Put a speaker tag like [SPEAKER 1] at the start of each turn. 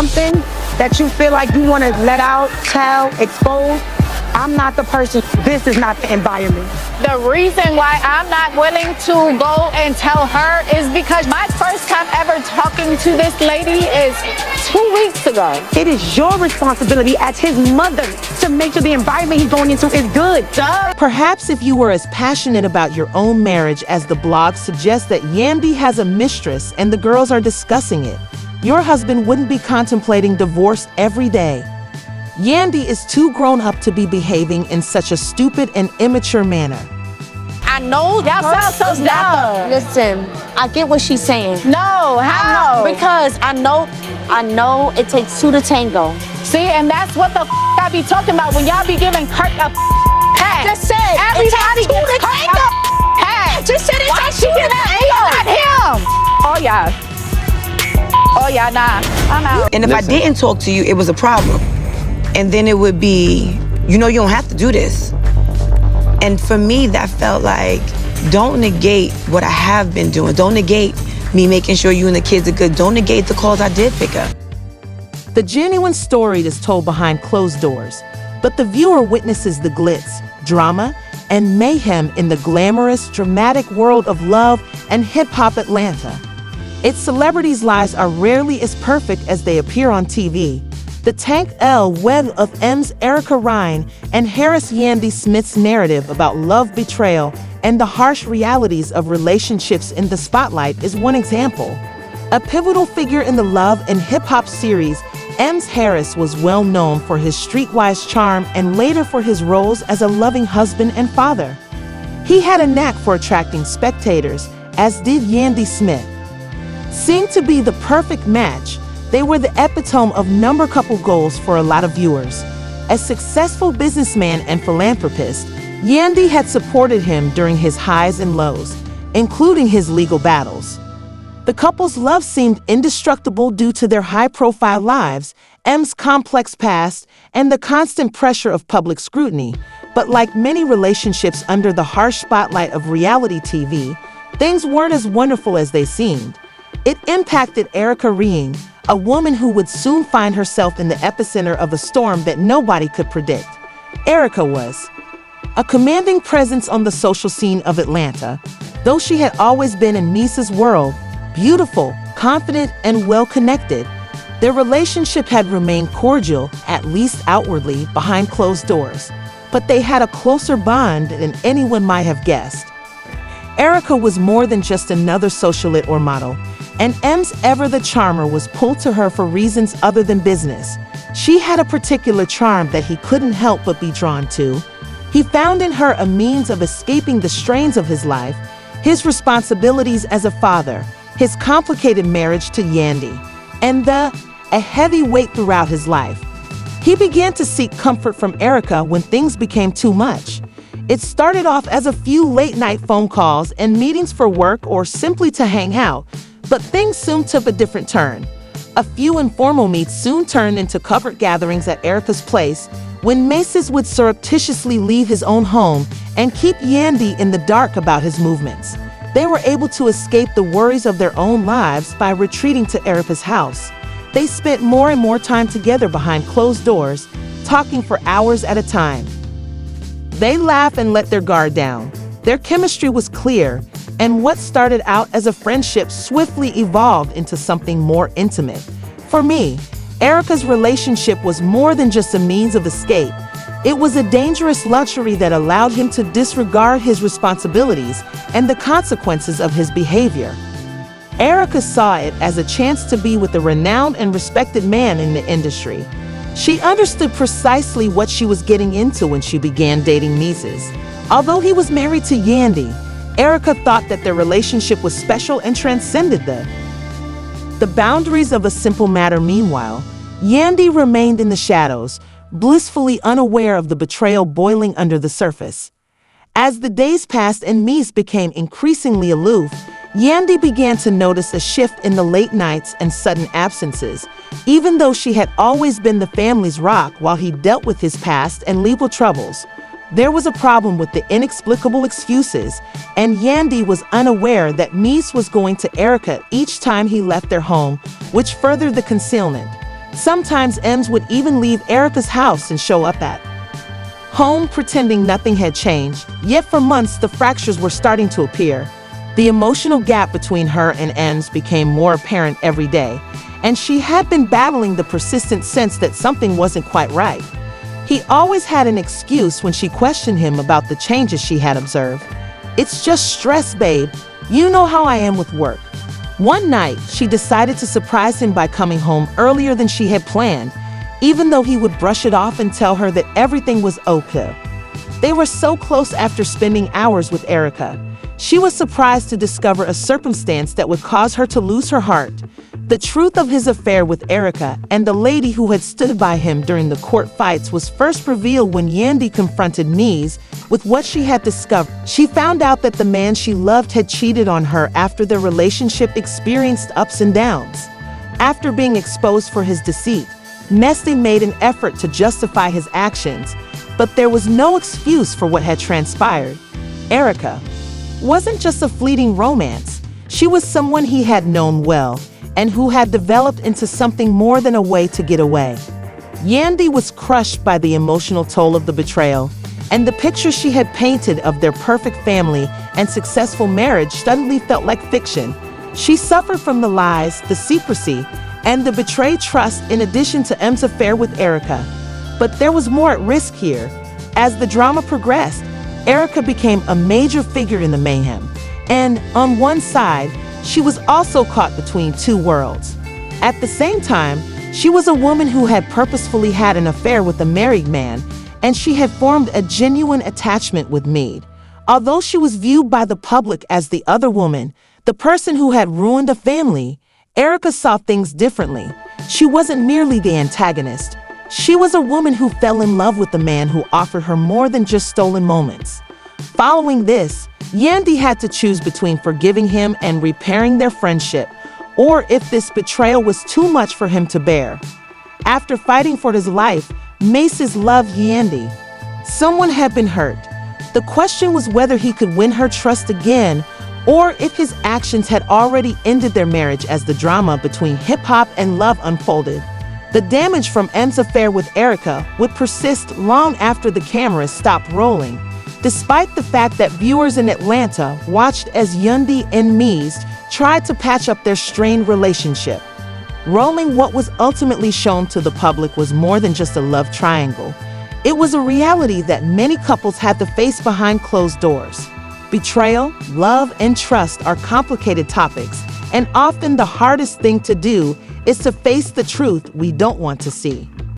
[SPEAKER 1] something that you feel like you want to let out, tell, expose, I'm not the person. This is not the environment.
[SPEAKER 2] The reason why I'm not willing to go and tell her is because my first time ever talking to this lady is 2 weeks ago.
[SPEAKER 1] It is your responsibility as his mother to make sure the environment he's going into is good. Duh.
[SPEAKER 3] Perhaps if you were as passionate about your own marriage as the blog suggests that Yandy has a mistress and the girls are discussing it, your husband wouldn't be contemplating divorce every day. Yandy is too grown up to be behaving in such a stupid and immature manner.
[SPEAKER 2] I know y'all sound so dumb.
[SPEAKER 4] Listen, I get what she's saying.
[SPEAKER 2] No, how?
[SPEAKER 4] Because I know it takes two to tango.
[SPEAKER 2] See, and that's what the I be talking about when y'all be giving Kurt a pass.
[SPEAKER 4] Just said,
[SPEAKER 2] Everybody gets Kurt a pass.
[SPEAKER 4] Just said it takes two to tango.
[SPEAKER 2] Not him. Oh, yeah. Oh, yeah, nah. I'm out.
[SPEAKER 1] And if I didn't talk to you, it was a problem. And then it would be, you know, you don't have to do this. And for me, that felt like, don't negate what I have been doing. Don't negate me making sure you and the kids are good. Don't negate the calls I did pick up.
[SPEAKER 3] The genuine story is told behind closed doors, but the viewer witnesses the glitz, drama, and mayhem in the glamorous, dramatic world of love and hip-hop Atlanta. Its celebrities' lives are rarely as perfect as they appear on TV. The Tank L web of M's Erica Ryan and Harris Yandy Smith's narrative about love, betrayal, and the harsh realities of relationships in the spotlight is one example. A pivotal figure in the love and hip-hop series, M's Harris was well known for his streetwise charm and later for his roles as a loving husband and father. He had a knack for attracting spectators, as did Yandy Smith. Seen to be the perfect match, they were the epitome of number couple goals for a lot of viewers. A successful businessman and philanthropist, Yandy had supported him during his highs and lows, including his legal battles. The couple's love seemed indestructible due to their high-profile lives, M's complex past, and the constant pressure of public scrutiny. But like many relationships under the harsh spotlight of reality TV, things weren't as wonderful as they seemed. It impacted Erica Ryan, a woman who would soon find herself in the epicenter of a storm that nobody could predict. Erica was a commanding presence on the social scene of Atlanta, though she had always been in Misa's world, beautiful, confident, and well-connected. Their relationship had remained cordial, at least outwardly, behind closed doors, but they had a closer bond than anyone might have guessed. Erica was more than just another socialite or model, and M's Ever the Charmer was pulled to her for reasons other than business. She had a particular charm that he couldn't help but be drawn to. He found in her a means of escaping the strains of his life, his responsibilities as a father, his complicated marriage to Yandy, and a heavy weight throughout his life. He began to seek comfort from Erica when things became too much. It started off as a few late-night phone calls and meetings for work or simply to hang out, but things soon took a different turn. A few informal meets soon turned into covered gatherings at Erica's place, when Mendeecees would surreptitiously leave his own home and keep Yandy in the dark about his movements. They were able to escape the worries of their own lives by retreating to Erica's house. They spent more and more time together behind closed doors, talking for hours at a time. They laughed and let their guard down. Their chemistry was clear, and what started out as a friendship swiftly evolved into something more intimate. For me, Erica's relationship was more than just a means of escape. It was a dangerous luxury that allowed him to disregard his responsibilities and the consequences of his behavior. Erica saw it as a chance to be with a renowned and respected man in the industry. She understood precisely what she was getting into when she began dating Mendeecees. Although he was married to Yandy, Erica thought that their relationship was special and transcended the boundaries of a simple matter. Meanwhile, Yandy remained in the shadows, blissfully unaware of the betrayal boiling under the surface. As the days passed and Mendeecees became increasingly aloof, Yandy began to notice a shift in the late nights and sudden absences, even though she had always been the family's rock while he dealt with his past and legal troubles. There was a problem with the inexplicable excuses, and Yandy was unaware that Mendeecees was going to Erica each time he left their home, which furthered the concealment. Sometimes Ems would even leave Erica's house and show up at home pretending nothing had changed, yet for months the fractures were starting to appear. The emotional gap between her and Ems became more apparent every day, and she had been battling the persistent sense that something wasn't quite right. He always had an excuse when she questioned him about the changes she had observed. "It's just stress, babe. You know how I am with work." One night, she decided to surprise him by coming home earlier than she had planned, even though he would brush it off and tell her that everything was okay. They were so close after spending hours with Erica. She was surprised to discover a circumstance that would cause her to lose her heart. The truth of his affair with Erica and the lady who had stood by him during the court fights was first revealed when Yandy confronted Mies with what she had discovered. She found out that the man she loved had cheated on her after their relationship experienced ups and downs. After being exposed for his deceit, Nesty made an effort to justify his actions, but there was no excuse for what had transpired. Erica wasn't just a fleeting romance. She was someone he had known well and who had developed into something more than a way to get away. Yandy was crushed by the emotional toll of the betrayal, and the picture she had painted of their perfect family and successful marriage suddenly felt like fiction. She suffered from the lies, the secrecy, and the betrayed trust in addition to M's affair with Erica. But there was more at risk here. As the drama progressed, Erica became a major figure in the mayhem. And on one side, she was also caught between two worlds. At the same time, she was a woman who had purposefully had an affair with a married man, and she had formed a genuine attachment with Mead. Although she was viewed by the public as the other woman, the person who had ruined a family, Erica saw things differently. She wasn't merely the antagonist. She was a woman who fell in love with the man who offered her more than just stolen moments. Following this, Yandy had to choose between forgiving him and repairing their friendship, or if this betrayal was too much for him to bear. After fighting for his life, Maces loved Yandy. Someone had been hurt. The question was whether he could win her trust again, or if his actions had already ended their marriage as the drama between hip-hop and love unfolded. The damage from M's affair with Erica would persist long after the cameras stopped rolling, despite the fact that viewers in Atlanta watched as Yandy and Mies tried to patch up their strained relationship. Rolling what was ultimately shown to the public was more than just a love triangle. It was a reality that many couples had to face behind closed doors. Betrayal, love, and trust are complicated topics, and often the hardest thing to do is to face the truth we don't want to see.